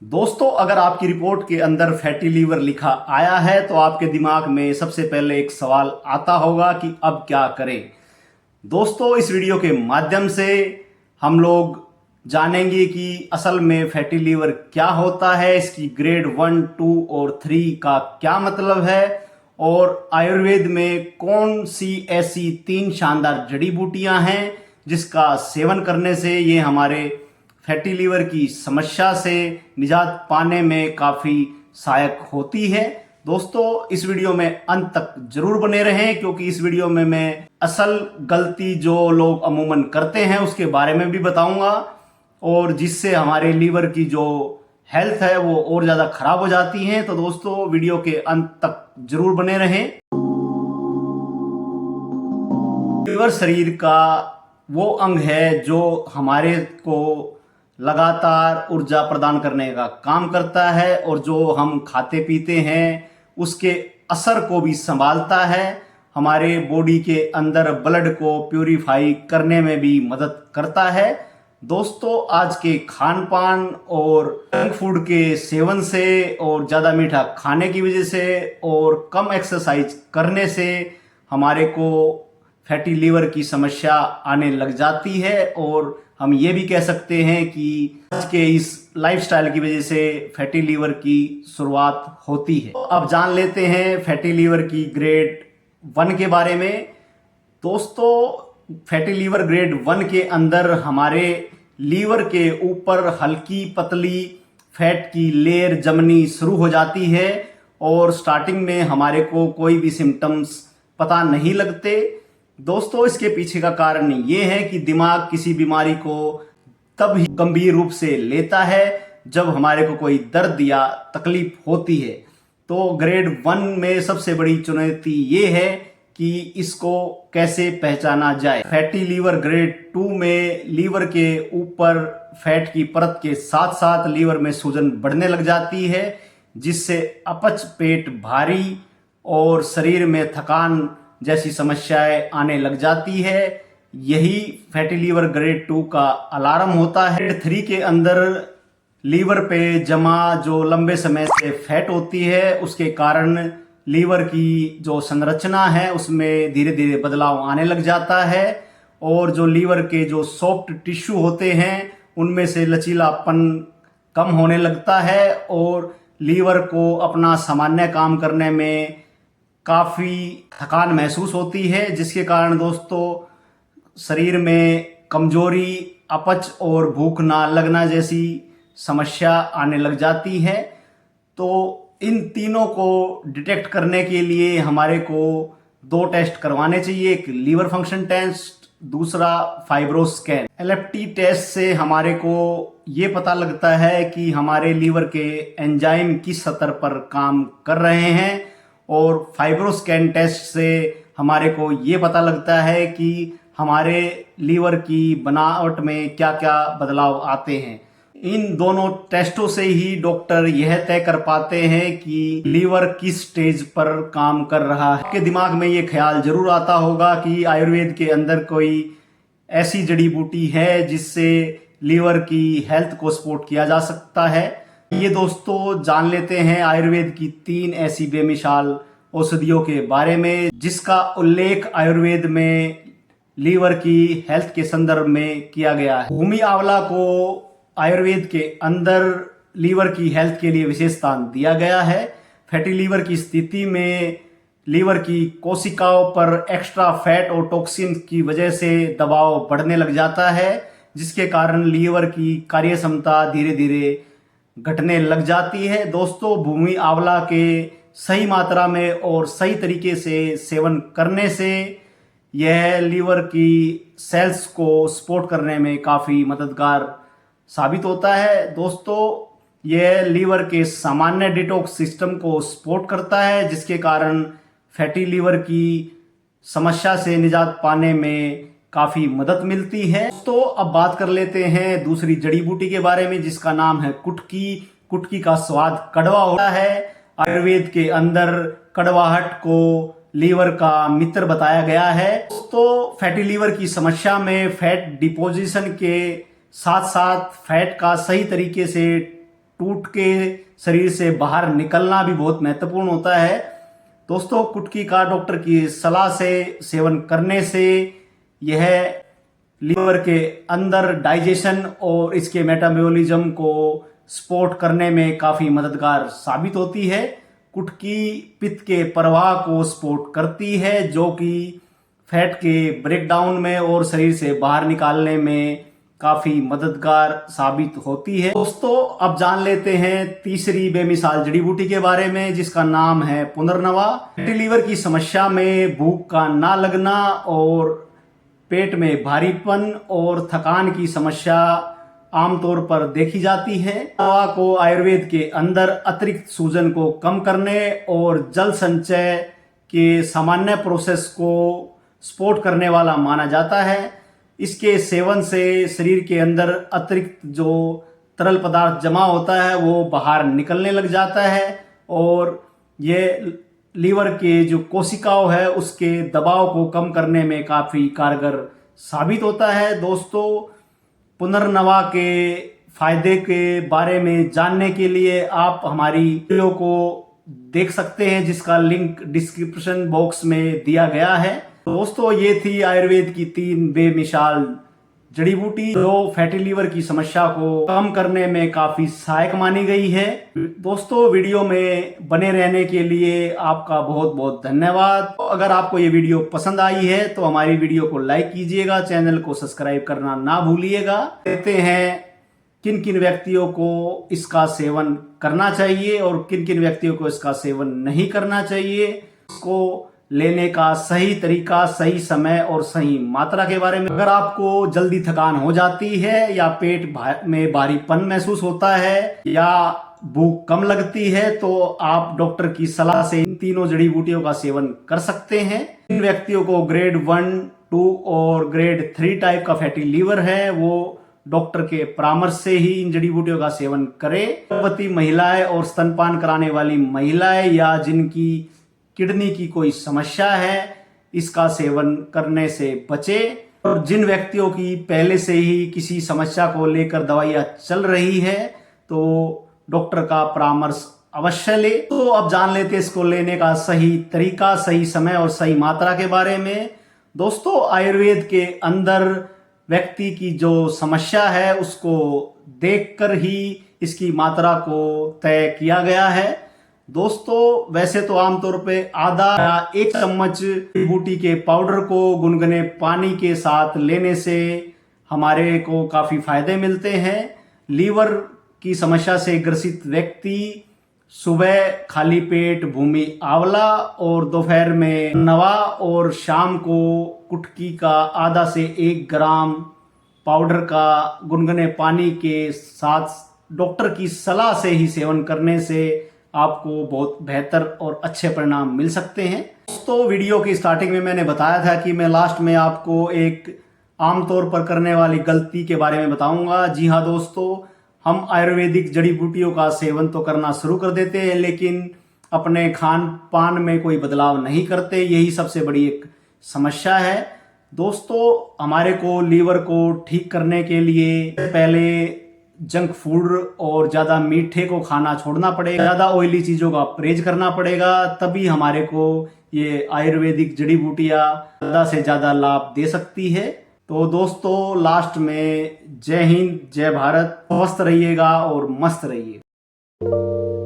दोस्तों, अगर आपकी रिपोर्ट के अंदर फैटी लीवर लिखा आया है तो आपके दिमाग में सबसे पहले एक सवाल आता होगा कि अब क्या करें। दोस्तों, इस वीडियो के माध्यम से हम लोग जानेंगे कि असल में फैटी लीवर क्या होता है, इसकी ग्रेड 1, 2 और 3 का क्या मतलब है और आयुर्वेद में कौन सी ऐसी 3 शानदार जड़ी बूटियां हैं जिसका सेवन करने से ये हमारे फैटी लीवर की समस्या से निजात पाने में काफ़ी सहायक होती है। दोस्तों, इस वीडियो में अंत तक जरूर बने रहें क्योंकि इस वीडियो में मैं असल गलती जो लोग अमूमन करते हैं उसके बारे में भी बताऊंगा और जिससे हमारे लीवर की जो हेल्थ है वो और ज़्यादा खराब हो जाती है। तो दोस्तों, वीडियो के अंत तक जरूर बने रहें। लीवर शरीर का वो अंग है जो हमारे को लगातार ऊर्जा प्रदान करने का काम करता है और जो हम खाते पीते हैं उसके असर को भी संभालता है, हमारे बॉडी के अंदर ब्लड को प्यूरिफाई करने में भी मदद करता है। दोस्तों, आज के खान पान और जंक फूड के सेवन से और ज़्यादा मीठा खाने की वजह से और कम एक्सरसाइज करने से हमारे को फैटी लीवर की समस्या आने लग जाती है और हम ये भी कह सकते हैं कि आज के इस लाइफस्टाइल की वजह से फैटी लीवर की शुरुआत होती है। तो अब जान लेते हैं फैटी लीवर की ग्रेड 1 के बारे में। दोस्तों, फैटी लीवर ग्रेड 1 के अंदर हमारे लीवर के ऊपर हल्की पतली फैट की लेयर जमनी शुरू हो जाती है और स्टार्टिंग में हमारे को कोई भी सिम्टम्स पता नहीं लगते। दोस्तों, इसके पीछे का कारण ये है कि दिमाग किसी बीमारी को तब ही गंभीर रूप से लेता है जब हमारे को कोई दर्द या तकलीफ होती है। तो ग्रेड 1 में सबसे बड़ी चुनौती ये है कि इसको कैसे पहचाना जाए। फैटी लीवर ग्रेड 2 में लीवर के ऊपर फैट की परत के साथ साथ लीवर में सूजन बढ़ने लग जाती है जिससे अपच, पेट भारी और शरीर में थकान जैसी समस्याएं आने लग जाती है। यही फैटी लीवर ग्रेड 2 का अलार्म होता है। ग्रेड 3 के अंदर लीवर पे जमा जो लंबे समय से फैट होती है उसके कारण लीवर की जो संरचना है उसमें धीरे धीरे बदलाव आने लग जाता है और जो लीवर के जो सॉफ्ट टिश्यू होते हैं उनमें से लचीलापन कम होने लगता है और लीवर को अपना सामान्य काम करने में काफ़ी थकान महसूस होती है जिसके कारण दोस्तों शरीर में कमजोरी, अपच और भूख ना लगना जैसी समस्या आने लग जाती है। तो इन तीनों को डिटेक्ट करने के लिए हमारे को 2 टेस्ट करवाने चाहिए, एक लीवर फंक्शन टेस्ट, दूसरा फाइब्रो स्कैन। एलएफटी टेस्ट से हमारे को ये पता लगता है कि हमारे लीवर के एंजाइम किस स्तर पर काम कर रहे हैं और फाइब्रो स्कैन टेस्ट से हमारे को ये पता लगता है कि हमारे लीवर की बनावट में क्या क्या बदलाव आते हैं। इन दोनों टेस्टों से ही डॉक्टर यह तय कर पाते हैं कि लीवर किस स्टेज पर काम कर रहा है। आपके दिमाग में ये ख्याल जरूर आता होगा कि आयुर्वेद के अंदर कोई ऐसी जड़ी बूटी है जिससे लीवर की हेल्थ को सपोर्ट किया जा सकता है। ये दोस्तों, जान लेते हैं आयुर्वेद की 3 ऐसी बेमिसाल औषधियों के बारे में जिसका उल्लेख आयुर्वेद में लीवर की हेल्थ के संदर्भ में किया गया है। भूमि आंवला को आयुर्वेद के अंदर लीवर की हेल्थ के लिए विशेष स्थान दिया गया है। फैटी लीवर की स्थिति में लीवर की कोशिकाओं पर एक्स्ट्रा फैट और टॉक्सिन की वजह से दबाव बढ़ने लग जाता है जिसके कारण लीवर की कार्य क्षमता धीरे धीरे घटने लग जाती है। दोस्तों, भूमि आंवला के सही मात्रा में और सही तरीके से सेवन करने से यह लीवर की सेल्स को सपोर्ट करने में काफ़ी मददगार साबित होता है। दोस्तों, यह लीवर के सामान्य डिटॉक्स सिस्टम को सपोर्ट करता है जिसके कारण फैटी लीवर की समस्या से निजात पाने में काफ़ी मदद मिलती है। तो अब बात कर लेते हैं दूसरी जड़ी बूटी के बारे में जिसका नाम है कुटकी। कुटकी का स्वाद कड़वा होता है। आयुर्वेद के अंदर कड़वाहट को लीवर का मित्र बताया गया है। तो फैटी लीवर की समस्या में फैट डिपोजिशन के साथ साथ फैट का सही तरीके से टूट के शरीर से बाहर निकलना भी बहुत महत्वपूर्ण होता है। दोस्तों, कुटकी का डॉक्टर की सलाह से सेवन करने से यह लीवर के अंदर डाइजेशन और इसके मेटाबॉलिज्म को सपोर्ट करने में काफ़ी मददगार साबित होती है। कुटकी पित्त के प्रवाह को सपोर्ट करती है, जो कि फैट के ब्रेकडाउन में और शरीर से बाहर निकालने में काफ़ी मददगार साबित होती है। दोस्तों, अब जान लेते हैं तीसरी बेमिसाल जड़ी बूटी के बारे में, जिसका नाम है पुनर्नवा। फैटी लीवर की समस्या में भूख का ना लगना और पेट में भारीपन और थकान की समस्या आमतौर पर देखी जाती है। पुनर्नवा को आयुर्वेद के अंदर अतिरिक्त सूजन को कम करने और जल संचय के सामान्य प्रोसेस को सपोर्ट करने वाला माना जाता है। इसके सेवन से शरीर के अंदर अतिरिक्त जो तरल पदार्थ जमा होता है वो बाहर निकलने लग जाता है और ये लीवर के जो कोशिकाओं है उसके दबाव को कम करने में काफ़ी कारगर साबित होता है। दोस्तों, पुनर्नवा के फायदे के बारे में जानने के लिए आप हमारी वीडियो को देख सकते हैं, जिसका लिंक डिस्क्रिप्शन बॉक्स में दिया गया है। दोस्तों, ये थी आयुर्वेद की 3 बेमिसाल जड़ी बूटी जो फैटी लीवर की समस्या को कम करने में काफी सहायक मानी गई है। दोस्तों, वीडियो में बने रहने के लिए आपका बहुत बहुत धन्यवाद। अगर आपको ये वीडियो पसंद आई है तो हमारी वीडियो को लाइक कीजिएगा, चैनल को सब्सक्राइब करना ना भूलिएगा। कहते हैं किन किन व्यक्तियों को इसका सेवन करना चाहिए और किन किन व्यक्तियों को इसका सेवन नहीं करना चाहिए, इसको लेने का सही तरीका, सही समय और सही मात्रा के बारे में। अगर आपको जल्दी थकान हो जाती है या पेट में भारीपन महसूस होता है या भूख कम लगती है तो आप डॉक्टर की सलाह से इन तीनों जड़ी बूटियों का सेवन कर सकते हैं। इन व्यक्तियों को ग्रेड 1, 2 और ग्रेड 3 टाइप का फैटी लीवर है वो डॉक्टर के परामर्श से ही इन जड़ी बूटियों का सेवन करें। गर्भवती महिलाएं और स्तनपान कराने वाली महिलाएं या जिनकी किडनी की कोई समस्या है, इसका सेवन करने से बचे। और जिन व्यक्तियों की पहले से ही किसी समस्या को लेकर दवाइयाँ चल रही है तो डॉक्टर का परामर्श अवश्य ले। तो अब जान लेते हैं इसको लेने का सही तरीका, सही समय और सही मात्रा के बारे में। दोस्तों, आयुर्वेद के अंदर व्यक्ति की जो समस्या है उसको देखकर ही इसकी मात्रा को तय किया गया है। दोस्तों, वैसे तो आमतौर पे आधा या 1 चम्मच बूटी के पाउडर को गुनगुने पानी के साथ लेने से हमारे को काफ़ी फायदे मिलते हैं। लीवर की समस्या से ग्रसित व्यक्ति सुबह खाली पेट भूमि आंवला और दोपहर में नवा और शाम को कुटकी का आधा से 1 ग्राम पाउडर का गुनगुने पानी के साथ डॉक्टर की सलाह से ही सेवन करने से आपको बहुत बेहतर और अच्छे परिणाम मिल सकते हैं। तो वीडियो की स्टार्टिंग में मैंने बताया था कि मैं लास्ट में आपको एक आमतौर पर करने वाली गलती के बारे में बताऊंगा। जी हाँ दोस्तों, हम आयुर्वेदिक जड़ी बूटियों का सेवन तो करना शुरू कर देते हैं लेकिन अपने खान पान में कोई बदलाव नहीं करते। यही सबसे बड़ी एक समस्या है। दोस्तों, हमारे को लीवर को ठीक करने के लिए पहले जंक फूड और ज़्यादा मीठे को खाना छोड़ना पड़ेगा, ज़्यादा ऑयली चीज़ों का परहेज करना पड़ेगा, तभी हमारे को ये आयुर्वेदिक जड़ी बूटियाँ ज़्यादा से ज़्यादा लाभ दे सकती है। तो दोस्तों, लास्ट में जय हिंद, जय भारत, स्वस्थ रहिएगा और मस्त रहिएगा।